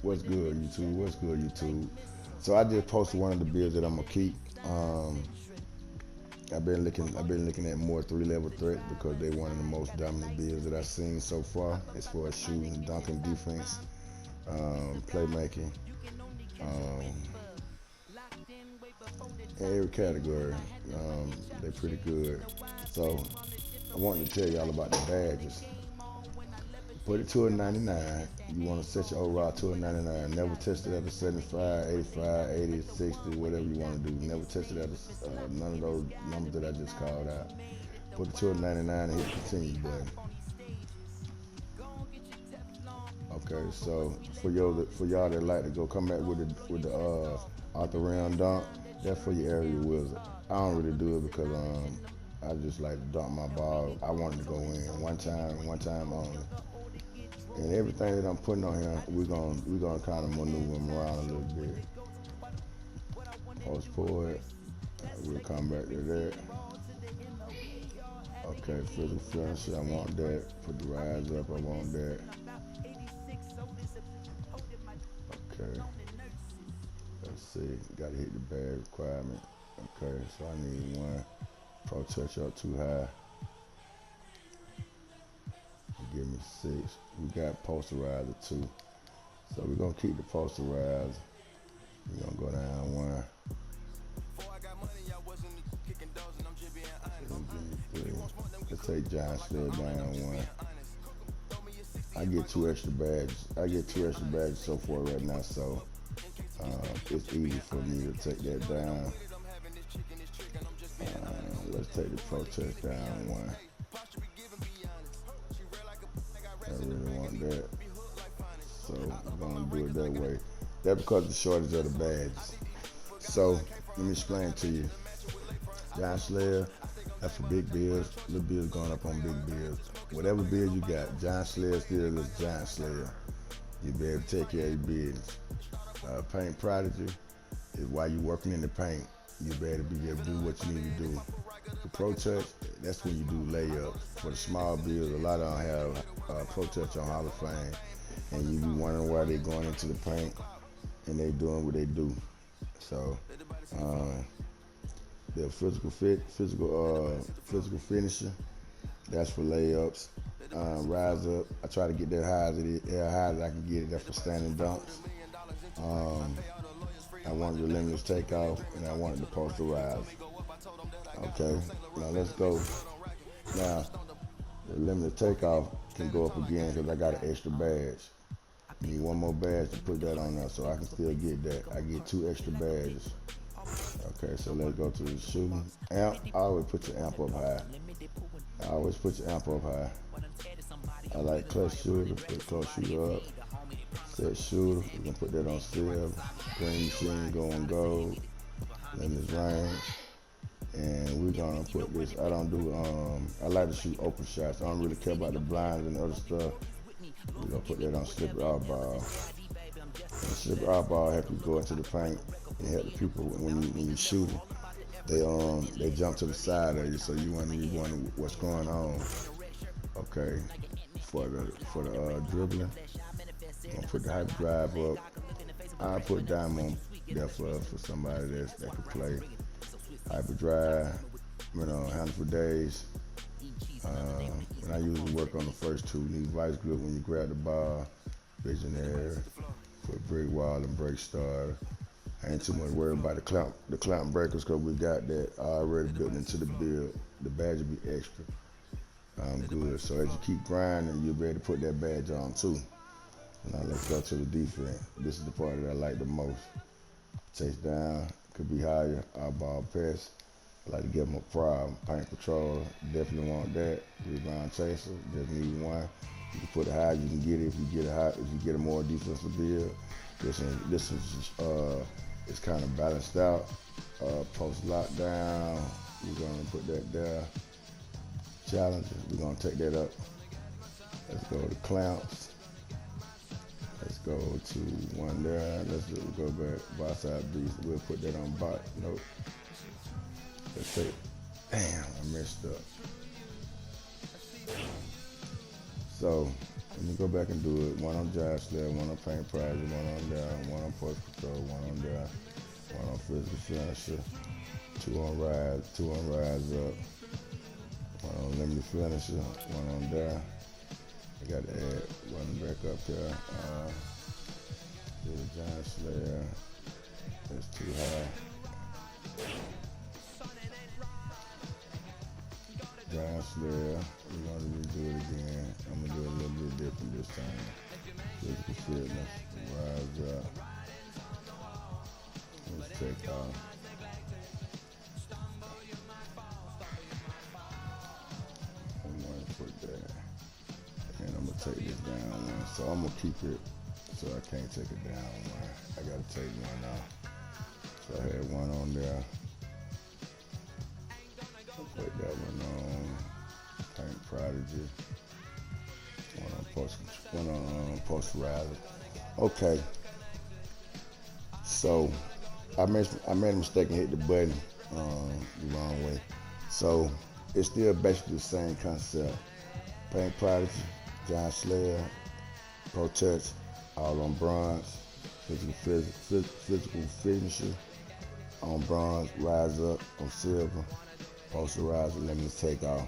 What's good, YouTube? What's good, YouTube? So I just posted one of the bills that I'm gonna keep. Um, I've been looking at more three-level threats because they're one of the most dominant bills that I've seen so far as far as shooting, dunking, defense, playmaking, um, in every category. They're pretty good. So I wanted to tell y'all about the badges. Put it to a 99. You want to set your overall to a 99. Never test it at a 75, 85, 80, 60, whatever you want to do. Never test it at none of those numbers that I just called out. Put it to a 99 and hit the continue button. Okay, so for y'all that like to go come back with the off the round dunk, that's for your area wizard. I don't really do it because I just like to dunk my ball. I wanted to go in one time only. And everything that I'm putting on here, we're gonna kind of maneuver them around a little bit. Post forward, we'll come back to that. Okay, physical finisher, I want that. Put the rise up, I want that. Okay, let's see, gotta hit the bag requirement. Okay, so I need one. Pro touch up too high. Give me 6. We got posterizer 2. So we're gonna keep the posterizer. We're gonna go down 1. Give me 3. Let's take John Sled down 1. I get 2 extra badges. I get 2 extra badges so far right now, so it's easy for me to take that down. Let's take the protest down 1. I really want that. So we're gonna do it that way. That's because of the shortage of the badges. So let me explain to you. Giant Slayer, that's for big bills. Little bills going up on big bills. Whatever bill you got, Giant Slayer still is Giant Slayer. You be able to take care of your business. Paint Prodigy is while you're working in the paint, you better be able to do what you need to do. The Pro Touch, that's when you do layups. For the small bills, a lot of them have Pro Touch on Hall of Fame, and you be wondering why they're going into the paint and they doing what they do. So the physical finisher, that's for layups. Rise up, I try to get that high as I can get it. That's for standing dunks. Um, I wanted the limitless takeoff, and I wanted the postal rise. Okay, now let's go. Now the limited takeoff can go up again because I got an extra badge. Need one more badge to put that on there, so I can still get that. I get 2 extra badges. Okay, so let's go to the shooting. Amp, I always put your amp up high. I always put your amp up high. I like clutch shooter, put clutch shooter up. Set shooter, we can put that on silver. Green machine going gold. Limits range. And we're gonna put this, I don't do, I like to shoot open shots. I don't really care about the blinds and other stuff. We're gonna put that on slippery eyeball. And slippery eyeball help you go into the paint and help the people when you shoot them. They jump to the side of you, so you wonder what's going on. Okay, for the dribbling, I'm gonna put the hyperdrive up. I put diamond there for somebody that can play hyperdrive. Handle for days. And I usually work on the first 2. Need vice grip when you grab the ball. Visionary, for break wall and break starter. I ain't too much worried about the clamp breakers because we got that already built into the build. The badge will be extra. Good. So as you keep grinding, you'll be able to put that badge on too. Now let's go to the defense. This is the part that I like the most. Chase down, could be higher. Eyeball pass. I like to give them a problem. Paint control, definitely want that. Rebound chaser, just need one. You can put it high, you can get it. If you get a more defensive build, this is it's kind of balanced out. Post lockdown, we're gonna put that there. Challenges, we're gonna take that up. Let's go to clamps. Let's go to one there. Go back, box side beast. We'll put that on bot. Nope. Let's take, damn, I messed up. So, Let me go back and do it. One on Josh there, one on Paint Project, one on down, one on Post Control, one on down, one on Physical Finisher, two on Rise Up, one on Limited Finisher, one on down. I got to add one back up here. Do the Giant Slayer. That's too high. Giant Slayer. We're going to redo it again. I'm going to do it a little bit different this time. Physical Fitness. Rise Up. Let's take off. I'm going to put that. And I'm going to take this down one. So I'm going to keep it so I can't take it down one. I got to take one off. So I had one on there. Put that one on Paint Prodigy. One on Post Rider. Okay. So I made a mistake and hit the button the wrong way. So it's still basically the same concept. Paint Prodigy, Giant Slayer, Pro Touch, all on bronze. Physical Finisher on bronze, Rise Up on silver, Posterizer, Limited Takeoff.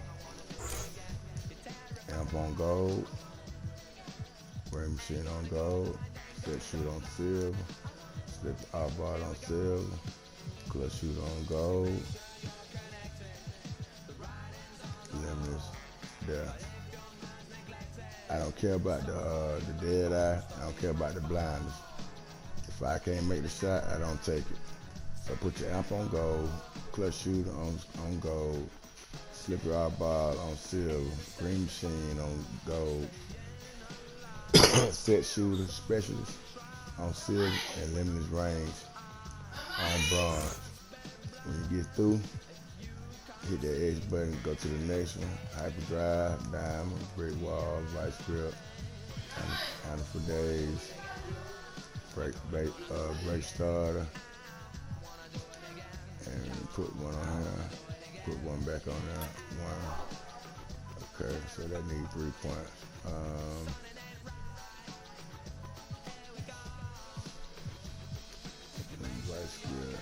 Amp on gold, Brain Machine on gold, Set Shoot on silver, Slip Outboard on silver, Clutch Shoot on gold, Limited there. I don't care about the dead eye, I don't care about the blindness. If I can't make the shot, I don't take it. So put your amp on gold, clutch shooter on gold, slippery eyeball on silver, green machine on gold, set shooter specialist on silver, and limited range on bronze. When you get through, hit that X button, go to the next one, hyperdrive, diamond, brick wall, vice grip, counter for days, brake starter, and put one on here, put one back on there, one. Okay, so that needs 3 points. Vice grip.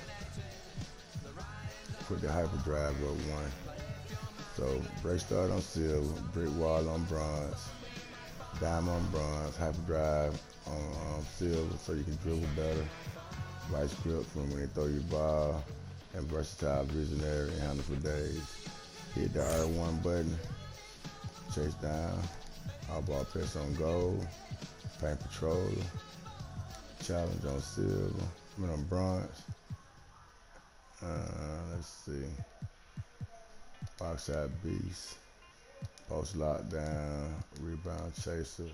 Put the hyperdrive up one. So brake start on silver, brick wall on bronze, diamond on bronze, hyperdrive on silver so you can dribble better, vice grip from when they throw your ball, and versatile visionary and handle for days. Hit the R1 button, chase down, all ball press on gold, paint patroller, challenge on silver, on bronze. Let's see. Oxide Beast, Post Lockdown, Rebound Chaser,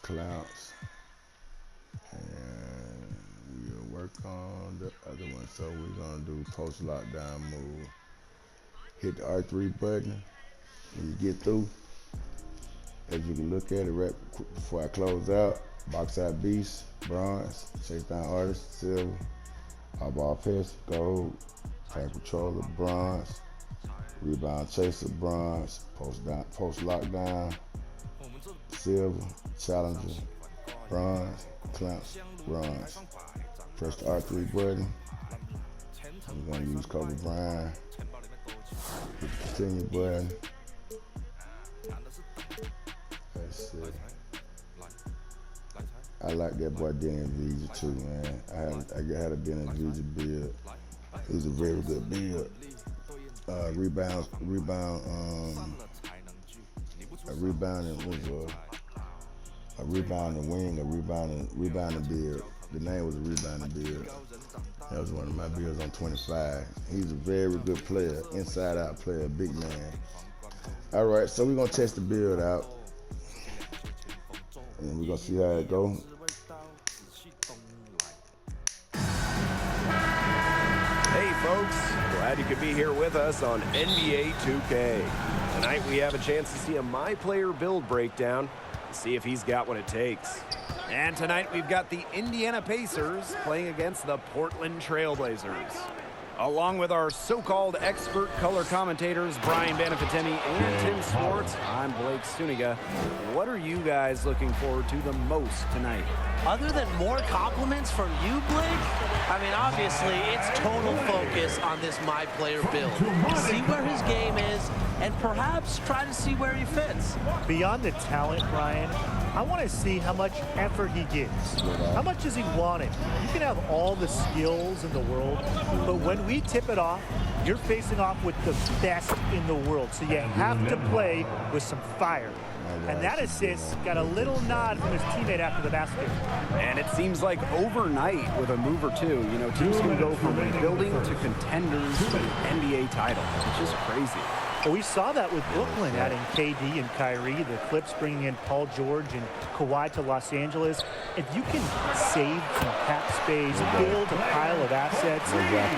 Clouds, and we'll work on the other one. So we're gonna do Post Lockdown move. Hit the R3 button. When you get through, as you can look at it right before I close out, Oxide Beast, bronze, chase down artist, silver, all ball press, gold, paint patroller, bronze, rebound chaser, bronze, post lockdown, silver, challenger, bronze, clamps, bronze. Press the R3 button. We're gonna use Kobe Bryant. Hit the continue button. Let's see. I like that boy Dennis Visa too, man. I had a Dennis Visa build. It was a very good build. Rebound and wing, a rebounding build. The name was a rebounding build. That was one of my builds on 25. He's a very good player, inside out player, big man. All right, so we're gonna test the build out, and we're gonna see how it goes. Hey folks, glad you could be here with us on NBA 2K. Tonight we have a chance to see a My Player build breakdown and see if he's got what it takes. And tonight we've got the Indiana Pacers playing against the Portland Trail Blazers. Along with our so-called expert color commentators, Brian Banafitemi and Tim Swartz, I'm Blake Suniga. What are you guys looking forward to the most tonight? Other than more compliments from you, Blake, I mean, obviously, it's total focus on this My Player build. See where his game is, and perhaps try to see where he fits. Beyond the talent, Brian, I want to see how much effort he gives. How much does he want it? You can have all the skills in the world, but when we tip it off, you're facing off with the best in the world. So you have to play with some fire. And that assist got a little nod from his teammate after the basket. And it seems like overnight with a move or two, you know, teams can go from rebuilding to contenders to an NBA title. It's just crazy. Well, we saw that with Brooklyn adding KD and Kyrie, the Clips bringing in Paul George and Kawhi to Los Angeles. If you can save some cap space, build a pile of assets,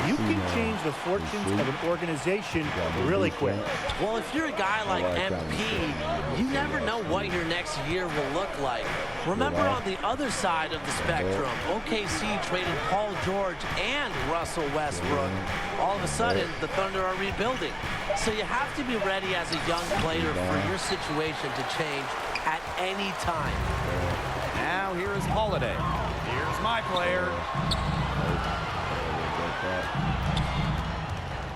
you can change the fortunes of an organization really quick. Well, if you're a guy like MP, you never know what your next year will look like. Remember, on the other side of the spectrum, OKC traded Paul George and Russell Westbrook. All of a sudden, the Thunder are rebuilding. So you have to be ready as a young player for your situation to change at any time. Now here is Holiday. Here's My Player.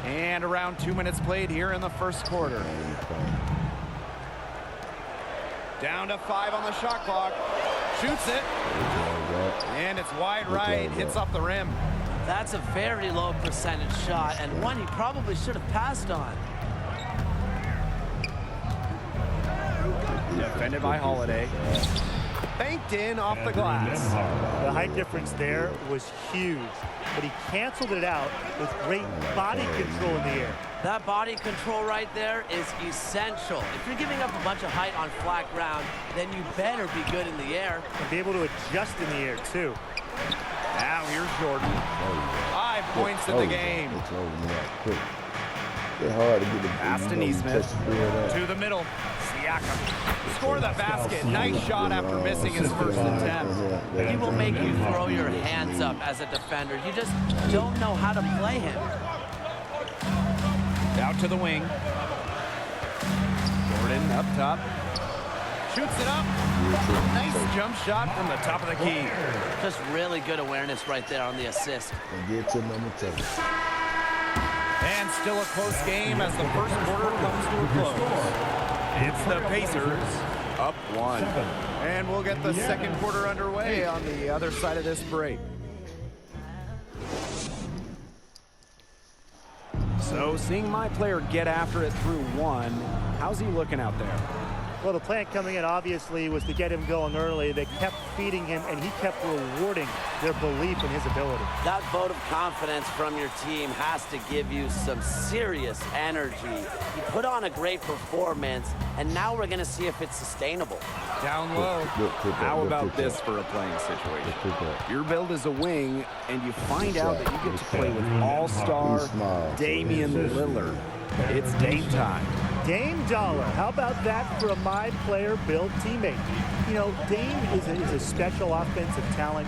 And around 2 minutes played here in the first quarter. Down to 5 on the shot clock. Shoots it. And it's wide right. Hits off the rim. That's a very low percentage shot, and one he probably should have passed on. Defended by Holiday. Banked in off the glass. The height difference there was huge, but he canceled it out with great body control in the air. That body control right there is essential. If you're giving up a bunch of height on flat ground, then you better be good in the air. And be able to adjust in the air, too. Now here's Jordan. 5 points in the game. It's hard to get the pass to Neesmith. To the middle. Siakam. Score the basket. Nice shot after missing his first attempt. He will make you throw your hands up as a defender. You just don't know how to play him. Out to the wing. Jordan up top. Shoots it up. Nice jump shot from the top of the key. Just really good awareness right there on the assist. Get to number 10. And still a close game as the first quarter comes to a close. It's the Pacers up 1. And we'll get the second quarter underway on the other side of this break. So seeing My Player get after it through 1, how's he looking out there? Well, the plan coming in, obviously, was to get him going early. They kept feeding him, and he kept rewarding their belief in his ability. That vote of confidence from your team has to give you some serious energy. He put on a great performance, and now we're going to see if it's sustainable. Down low. How about this for a playing situation? Your build is a wing, and you find out that you get to play with all-star Damian Lillard. It's Dame time. Dame Dollar. How about that for a My Player build teammate? You know, Dame is a special offensive talent.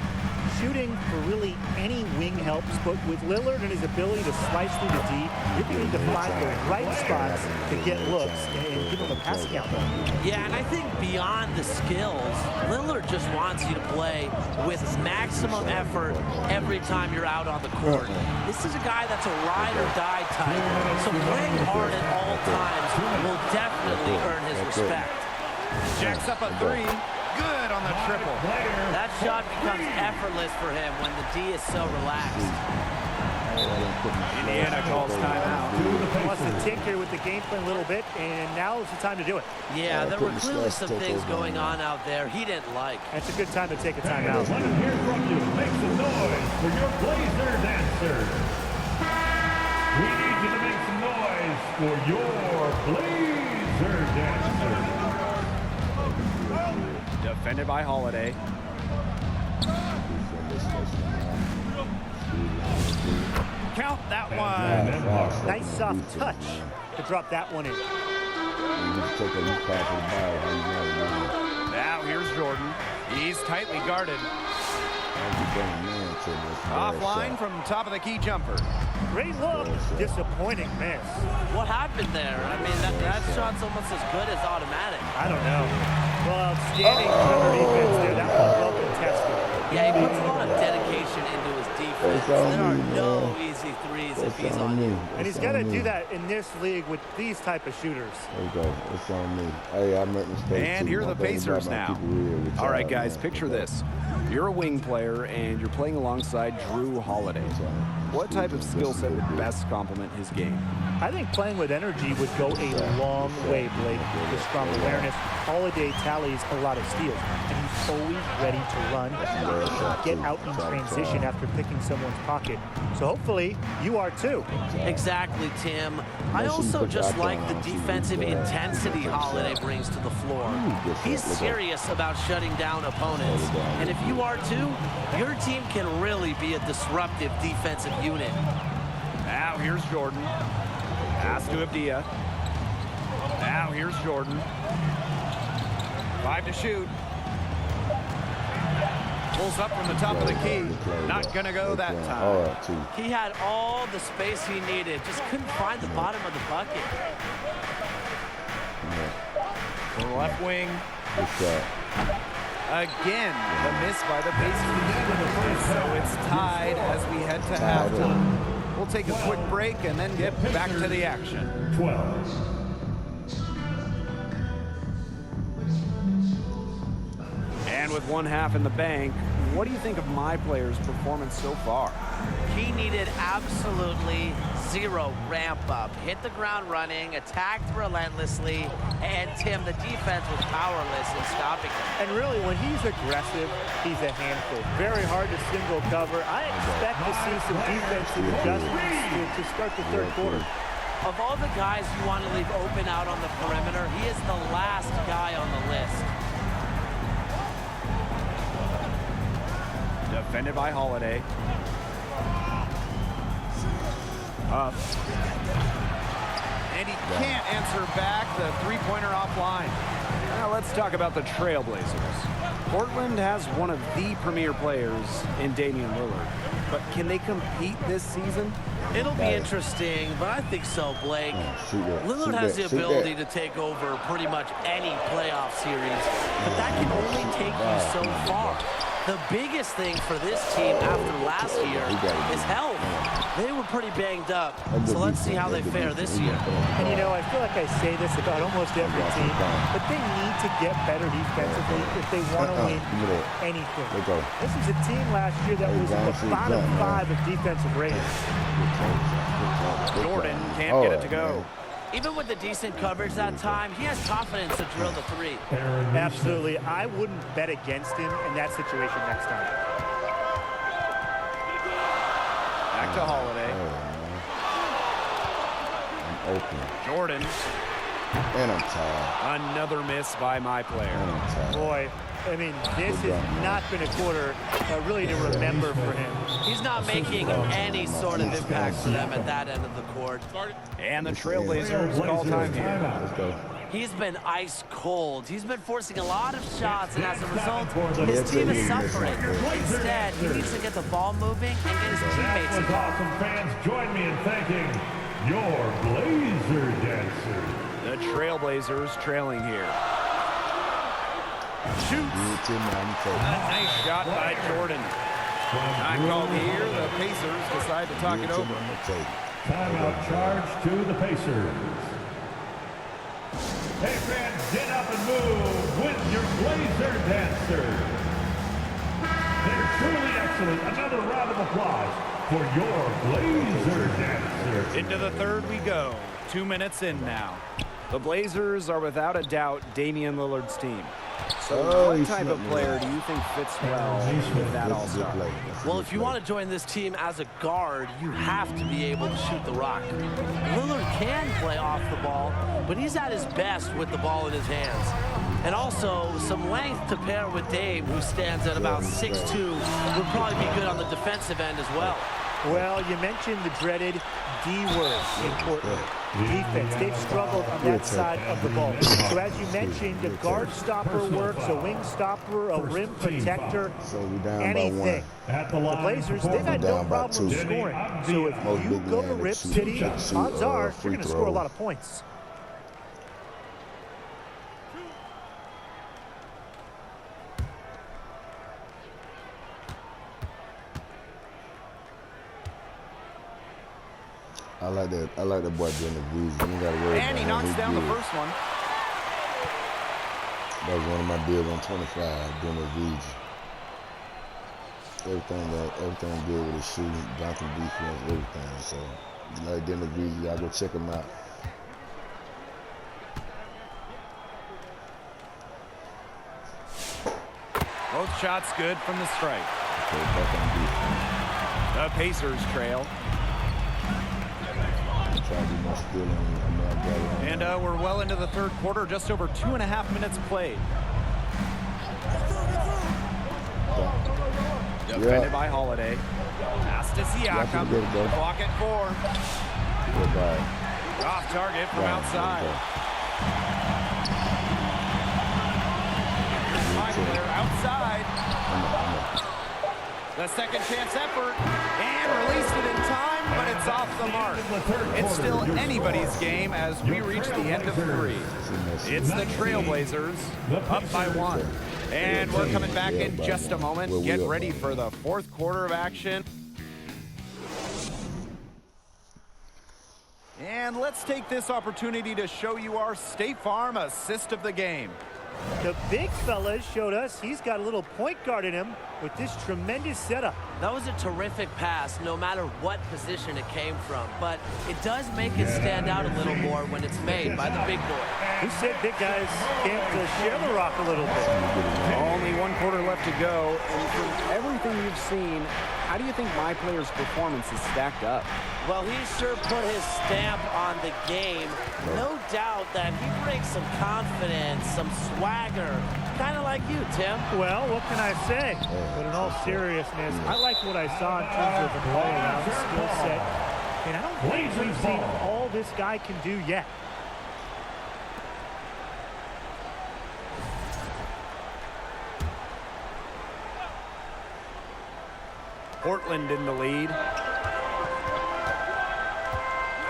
Shooting for really any wing helps, but with Lillard and his ability to slice through the D, you're going to need to find the right spots to get looks and give him a pass count. Yeah, and I think beyond the skills, Lillard just wants you to play with maximum effort every time you're out on the court. This is a guy that's a ride or die type, so playing hard at all times will definitely earn his respect. Jacks up a 3. Good on the triple. That shot becomes effortless for him when the D is so relaxed. Indiana calls timeout. He wants to tinker with the game plan a little bit, and now is the time to do it. Yeah, there were clearly some things going on out there he didn't like. It's a good time to take a timeout. Let us hear from you. Make some noise for your Blazer dancers. We need you to make some noise for your Blazer dancers. Defended by Holiday. Count that one. Nice soft touch to drop that one in. Now here's Jordan. He's tightly guarded. Offline from top of the key jumper. Great look, disappointing miss. What happened there? I mean, that shot's almost as good as automatic. I don't know. Well, outstanding counter defense there. That was well contested. Yeah, he puts a lot of dedication into his defense. There are no easy threes if he's on you. And he's got to do that in this league with these type of shooters. There you go. It's on me. Hey, I make mistakes. And here are the Pacers now. All right, guys, man. picture this. You're a wing player, and you're playing alongside Drew Holiday. What type of skill set would best complement his game? I think playing with energy would go a long way, Blake. With strong awareness, Holiday tallies a lot of steals, and he's always ready to run and get out in transition after picking someone's pocket. So hopefully you are too. Exactly, Tim. I also just like the defensive intensity Holiday brings to the floor. He's serious about shutting down opponents. And if you are too, your team can really be a disruptive defensive unit. Now here's Jordan. Pass to Abdia. Now here's Jordan. 5 to shoot. Pulls up from the top of the key. Not going to go that time. He had all the space he needed. Just couldn't find the bottom of the bucket. To the left wing. Again, the miss by the Pacers. So it's tied as we head to halftime. We'll take a quick break and then get back to the action. 12. And with one half in the bank, what do you think of my player's performance so far? He needed absolutely zero ramp up. Hit the ground running, attacked relentlessly, and Tim, the defense was powerless in stopping him. And really, when he's aggressive, he's a handful. Very hard to single cover. I expect to see some defensive adjustments to start the third quarter. Of all the guys you want to leave open out on the perimeter, he is the last guy on the list. Defended by Holiday. Up. And he can't answer back the three-pointer offline. Now let's talk about the Trailblazers. Portland has one of the premier players in Damian Lillard. But can they compete this season? It'll be interesting, but I think so, Blake. Lillard has the ability to take over pretty much any playoff series, but that can only take you so far. The biggest thing for this team after last year is health. They were pretty banged up, so let's see how they fare this year. And you know, I feel like I say this about almost every team, but they need to get better defensively if they want to win anything. This is a team last year that was in the bottom 5 of defensive rating. Jordan can't get it to go. Even with the decent coverage that time, he has confidence to drill the three. Absolutely. I wouldn't bet against him in that situation next time. Back to Holiday. I'm open. Jordan. And I'm tired. Another miss by my player. Boy, I mean, this has not been a quarter really to remember for him. He's not making any sort of impact for them at that end of the court. And the Trailblazers call time here. Let's go. He's been ice cold. He's been forcing a lot of shots, and as a result, his team is suffering. Instead, he needs to get the ball moving and get his teammates involved. Awesome fans, join me in thanking your Blazer dancers. The Trailblazers trailing here. Shoots. A nice shot by Jordan. Time called here. The Pacers decide to talk it over. Timeout charge to the Pacers. Hey fans, get up and move with your Blazer dancers. They're truly excellent. Another round of applause for your Blazer dancers. Into the third we go. 2 minutes in now. The Blazers are without a doubt Damian Lillard's team. So what type of player do you think fits well with that all-star? Well, if you want to join this team as a guard, you have to be able to shoot the rock. Lillard can play off the ball, but he's at his best with the ball in his hands. And also, some length to pair with Dame, who stands at about 6'2", would probably be good on the defensive end as well. Well, you mentioned the dreaded D word in Portland. Defense. They've struggled on that side of the ball. So as you mentioned, a guard stopper works, a wing stopper, a rim protector, So we down anything. by At the The line, Blazers, they've had no Down by problem 2. scoring. So if Most you big go to men that Rip shoot- City, that shoot, odds are you're free going to score a throws. lot of points. I like that. I like that boy doing the V's. You ain't got to worry And he about him. knocks down the good. first one. That was one of my deals on 25, doing the V's. Everything good with his shooting, dunking, defense, everything. So, you like doing the V's, y'all go check him out. Both shots good from the strike. Okay, back on defense. The Pacers trail. Try to be more skilled on that guy. And we're well into the third quarter, just over 2.5 minutes played. Defended by Holiday. Pass to Siakam. Good, bro. Clock at 4. Good ball. Off target from Yeah, outside. good My player outside. ball. The second chance effort. And released it in time, but it's off the mark. It's still anybody's game as we reach the end of 3. It's the Trailblazers up by 1. And we're coming back in just a moment. Get ready for the fourth quarter of action. And let's take this opportunity to show you our State Farm assist of the game. The big fella showed us he's got a little point guard in him with this tremendous setup. That was a terrific pass, no matter what position it came from. But it does make it stand out a little more when it's made by the big boy. Who said big guys can't share the rock a little bit? Only 1 quarter left to go, and from everything you've seen, how do you think my player's performance is stacked up? Well, he sure put his stamp on the game. No doubt that he brings some confidence, some swagger, kind of like you, Tim. Well, what can I say? But in all seriousness, I like what I saw in terms of the all-around skill set. And I don't think we've seen all this guy can do yet. Portland in the lead.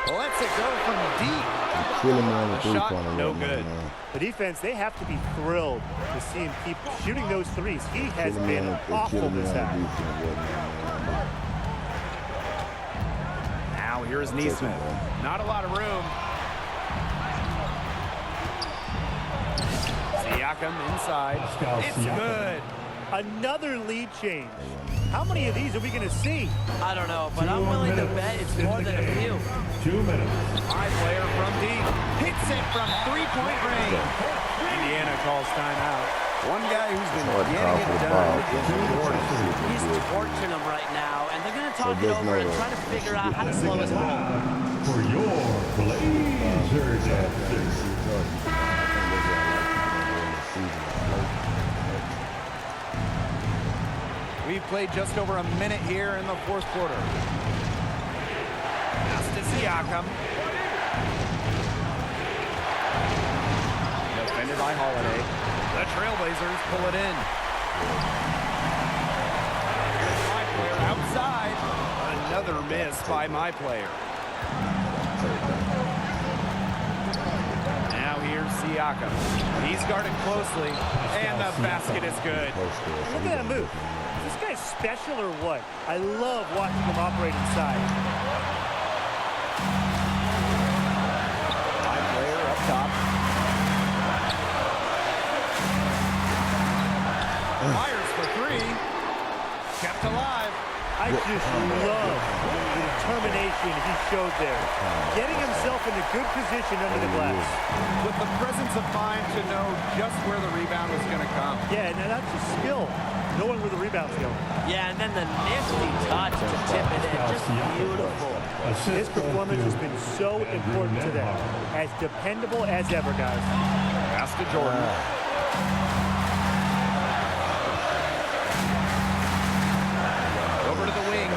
Lets it go from deep. Killing me on the Shot, three-pointer. no right now, good. man. The defense, they have to be thrilled to see him keep shooting those threes. He has Killing me been on the- awful killing me this on the half. defense right now, man. Now here's Take it, Neesmith. man. Not a lot of room. Siakam inside. It's good. Another lead change. How many of these are we going to see? I don't know, but I'm willing to bet it's more than a few. 2 minutes. My player from deep. Hits it from three-point range. Indiana calls timeout. One guy who's been Hard to call getting for it the done ball. is Jordan. He's torching him right now, and they're going to talk it there's over no- and try to figure out how to slow his roll. For your Blazer Dancers. We've played just over a minute here in the fourth quarter. Pass to Siakam. Defended by Holiday. The Trailblazers pull it in. Here's my player outside. Another miss by my player. Now here's Siakam. He's guarded closely, and the basket is good. Look at that move. Is this guy special or what? I love watching him operate inside. My player up top. Fires for 3. Kept alive. I just love the determination he showed there. Getting himself in a good position under the glass. With the presence of mind to know just where the rebound was going to come. Yeah, and that's a skill, knowing where the rebound's going. Yeah, and then the nifty touch to tip it in. Just beautiful. His performance has been so important to them. As dependable as ever, guys. Pass to Jordan. Over to the wing.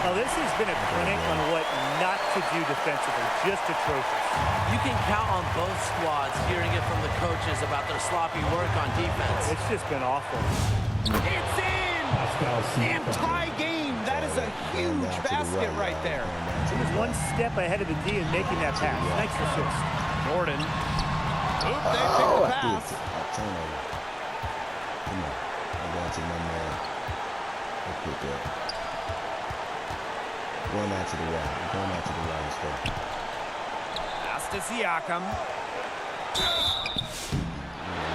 Oh, this has been a clinic on what not to do defensively. Just atrocious. You can count on both squads hearing it from the coaches about their sloppy work on defense. It's just been awful. It's in! And tie game. That is a huge basket right there. He was one step ahead of the D in making that pass. Nice assist. Jordan. Oop, they pick the pass. Turnover. Come on. I'm going to my man. Let's pick that. Going out to the right. Going out to the right instead. Pass to Siakam.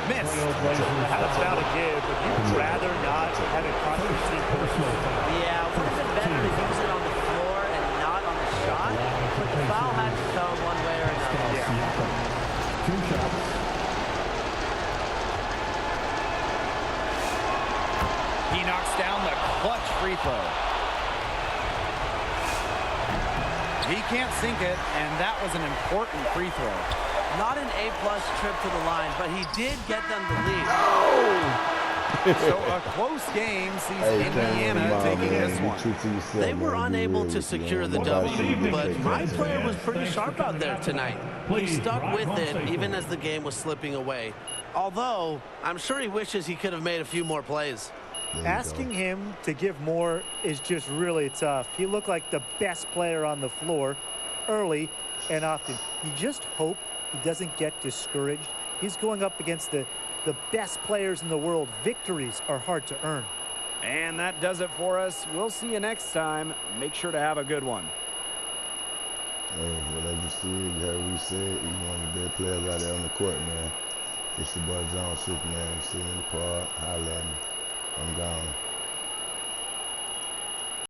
Miss. Had a foul to give, but you'd rather not have it cost your team personal. Yeah, would have been better to use it on the floor and not on the shot, but the foul had to come one way or another. Yeah. 2 shots. He knocks down the clutch free throw. He can't sink it, and that was an important free throw. Not an A-plus trip to the line, but he did get them the lead. So a close game sees Indiana taking this one. They were unable to secure the W, but my player was pretty sharp out there tonight. He stuck with it even as the game was slipping away. Although, I'm sure he wishes he could have made a few more plays. Asking him to give more is just really tough. He looked like the best player on the floor early and often. You just hope he doesn't get discouraged. He's going up against the best players in the world. Victories are hard to earn. And that does it for us. We'll see you next time. Make sure to have a good one. Hey, whatever you see, you heard what we said. He's one of the best players out there on the court, man. It's your boy John Superman. See you in the park. Holla at me. I'm gone.